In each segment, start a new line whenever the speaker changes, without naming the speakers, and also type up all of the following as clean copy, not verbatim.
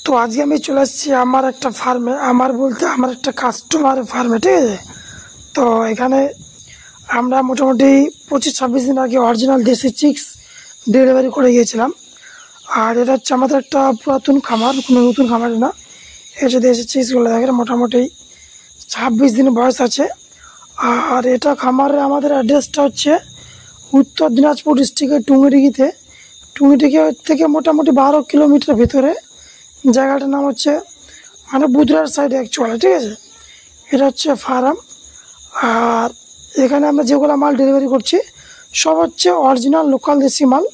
তো আজকে আমি চলে এসেছি আমার একটা ফার্মে, আমার বলতে আমার একটা কাস্টমার ফার্মে, ঠিক আছে। তো এখানে আমরা মোটামুটি 25-26 দিন আগে অরিজিনাল দেশি চিক্স ডেলিভারি করে গিয়েছিলাম। আর এটা হচ্ছে আমাদের একটা পুরাতন খামার, কোনো নতুন খামার না। এই যে দেশি চিক্সগুলো দেখেন মোটামুটি 26 দিন বয়স আছে। আর এটা খামারে আমাদের অ্যাড্রেসটা হচ্ছে উত্তর দিনাজপুর ডিস্ট্রিক্টের টুঙ্গিডিঘি থেকে মোটামুটি 12 কিলোমিটার ভিতরে। জায়গাটার নাম হচ্ছে মানে বুধরার সাইডে অ্যাকচুয়ালি, ঠিক আছে। এটা হচ্ছে ফার্ম। আর এখানে আমরা যেগুলো মাল ডেলিভারি করছি সব হচ্ছে অরিজিনাল লোকাল দেশি মাল।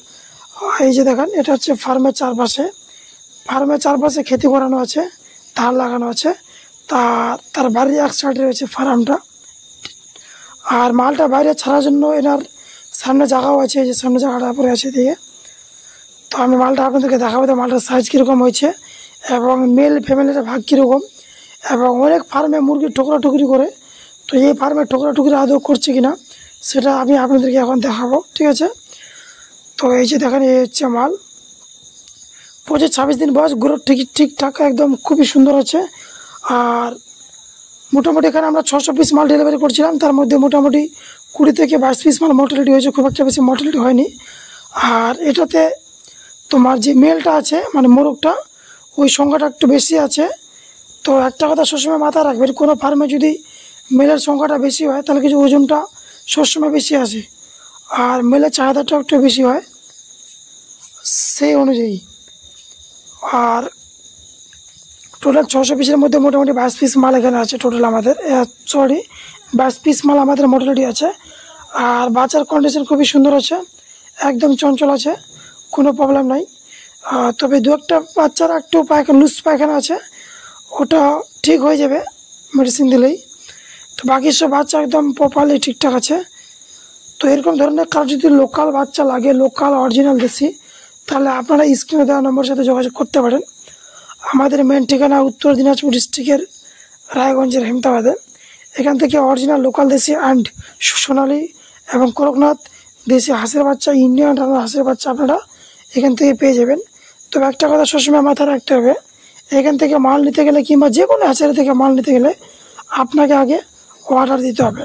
এই যে দেখেন এটা হচ্ছে ফার্মের চারপাশে খেতি করানো আছে, তার লাগানো আছে। তার বাড়ির এক সাইডে রয়েছে ফার্মটা। আর মালটা বাইরে ছাড়ার জন্য এনার সামনে জায়গাও আছে, এই যে সামনে জায়গাটা পরে আছে দিয়ে। তো আমি মালটা আপনাদেরকে দেখাবো তো মালটার সাইজ কীরকম হয়েছে এবং মেল ফ্যামিলির ভাগ কীরকম। এবং অনেক ফার্মে মুরগির টুকরি করে, তো এই ফার্মে টুকরি আদৌ করছে কিনা সেটা আমি আপনাদেরকে এখন দেখাবো, ঠিক আছে। তো এই যে দেখেন এই হচ্ছে মাল, 25-26 দিন বয়স, গ্রোথ ঠিকঠাক একদম খুবই সুন্দর আছে। আর মোটামুটি এখানে আমরা 600 পিস মাল ডেলিভারি করছিলাম, তার মধ্যে মোটামুটি 20 থেকে 22 পিস মাল মর্টালিটি হয়েছে, খুব একটা বেশি মর্টালিটি হয়নি। আর এটাতে তোমার যে মেলটা আছে মানে মোরগটা, ওই সংখ্যাটা একটু বেশি আছে। তো একটা কথা সবসময় মাথায় রাখবেন, কোনো ফার্মে যদি মেলের সংখ্যাটা বেশি হয় তাহলে কিছু ওজনটা সবসময় বেশি আসে, আর মেলের চাহিদাটাও একটু বেশি হয় সেই অনুযায়ী। আর টোটাল 600 পিসের মধ্যে মোটামুটি 22 পিস মাল এখানে আছে টোটাল আমাদের, 22 পিস মাল আমাদের মোটামুটি আছে। আর বাচ্চার কন্ডিশন খুবই সুন্দর আছে, একদম চঞ্চল আছে, কোনো প্রবলেম নাই। তবে দু একটা বাচ্চার একটু লুজ পায়খানা আছে, ওটা ঠিক হয়ে যাবে মেডিসিন দিলেই। তো বাকি সব বাচ্চা একদম প্রপারলি ঠিকঠাক আছে। তো এরকম ধরনের কার যদি লোকাল বাচ্চা লাগে, লোকাল অরিজিনাল দেশি, তাহলে আপনারা স্ক্রিনে দেওয়া নম্বরের সাথে যোগাযোগ করতে পারেন। আমাদের মেন ঠিকানা উত্তর দিনাজপুর ডিস্ট্রিক্টের রায়গঞ্জের হেমতাবাদে। এখান থেকে অরিজিনাল লোকাল দেশি অ্যান্ড সোনালি এবং করকনাথ দেশি হাঁসের বাচ্চা, ইন্ডিয়ান হাঁসের বাচ্চা আপনারা এখান থেকে পেয়ে যাবেন। তবে একটা কথা সবসময় মাথায় রাখতে হবে, এখান থেকে মাল নিতে গেলে কিংবা যে কোনো হ্যাচারি থেকে মাল নিতে গেলে আপনাকে আগে অর্ডার দিতে হবে।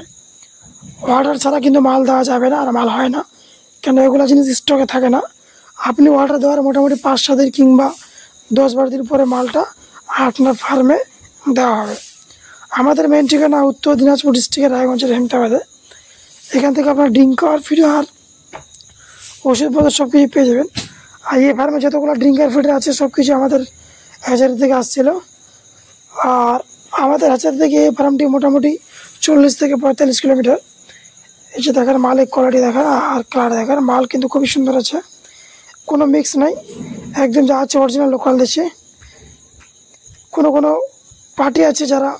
অর্ডার ছাড়া কিন্তু মাল দেওয়া যাবে না, আর মাল হয় না, কেন এগুলো জিনিস স্টকে থাকে না। আপনি অর্ডার দেওয়ার মোটামুটি 5-7 দিন কিংবা 10-12 দিন পরে মালটা আপনার ফার্মে দেওয়া হবে। আমাদের মেন ঠিকানা উত্তর দিনাজপুর ডিস্ট্রিক্টের রায়গঞ্জের হেমতাবাদে। এখান থেকে আপনার ড্রিঙ্কার ফিডার আর ওষুধপত্র সব কিছু পেয়ে যাবেন। আর এই ফার্মে যতগুলো ড্রিঙ্কার ফিডার আছে সব কিছু আমাদের হ্যাচারি থেকে আসছিল। আর আমাদের হ্যাচারি থেকে এই ফার্মটি মোটামুটি 40 থেকে 45 কিলোমিটার। এই যে দেখার মালের কোয়ালিটি দেখার আর কালার দেখার, মাল কিন্তু খুবই সুন্দর আছে, কোনো মিক্স নাই, একদম যা আছে অরিজিনাল লোকাল দেশে। কোনো পার্টি আছে যারা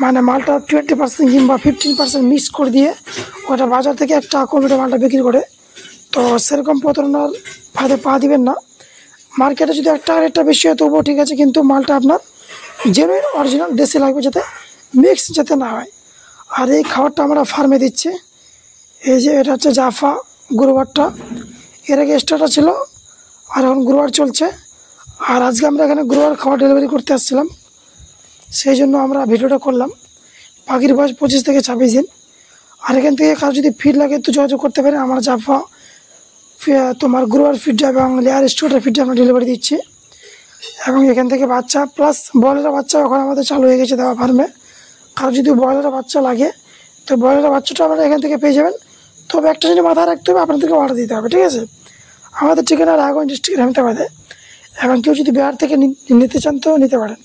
মানে মালটা 20% কিংবা 15% মিক্স করে দিয়ে ওটা বাজার থেকে একটা কম্পিউটার মালটা বিক্রি করে, তো সেরকম প্রতারণার ফাঁদে পা দিবেন না। মার্কেটে যদি একটা রেটটা বেশি হয় তবুও ঠিক আছে, কিন্তু মালটা আপনার জেনুইন অরিজিনাল দেশে লাগবে, যাতে মিক্স যাতে না হয়। আর এই খাবারটা আমরা ফার্মে দিচ্ছি। এই যে এটা হচ্ছে জাফা গুরুবারটা, এর আগে স্টার্টার ছিল আর এখন গুরুবার চলছে। আর আজকে আমরা এখানে গুরুবার খাবার ডেলিভারি করতে আসছিলাম, সেই জন্য আমরা ভিডিওটা করলাম। পাখির বয়স 25 থেকে 26 দিন। আর এখান থেকে কারো যদি ফিড লাগে তো যোগাযোগ করতে পারেন। আমরা জাফা তোমার গুরুবার ফিডটা এবং লেয়ার স্টোরের ফিডটা আমরা ডেলিভারি দিচ্ছি। এবং এখান থেকে বাচ্চা প্লাস ব্রয়লারের বাচ্চা এখন আমাদের চালু হয়ে গেছে দেওয়া ফার্মে। কারো যদি ব্রয়লারের বাচ্চা লাগে তো ব্রয়লারের বাচ্চাটা আপনারা এখান থেকে পেয়ে যাবেন। তবে একটা জিনিস মাথায় রাখতে হবে, আপনাদেরকে অর্ডার দিতে হবে, ঠিক আছে। আমাদের ঠিকানা রায়গঞ্জ ডিস্ট্রিক্টের হেমতাবাদে। এবং কেউ যদি বিহার থেকে নিতে চান তো নিতে পারেন।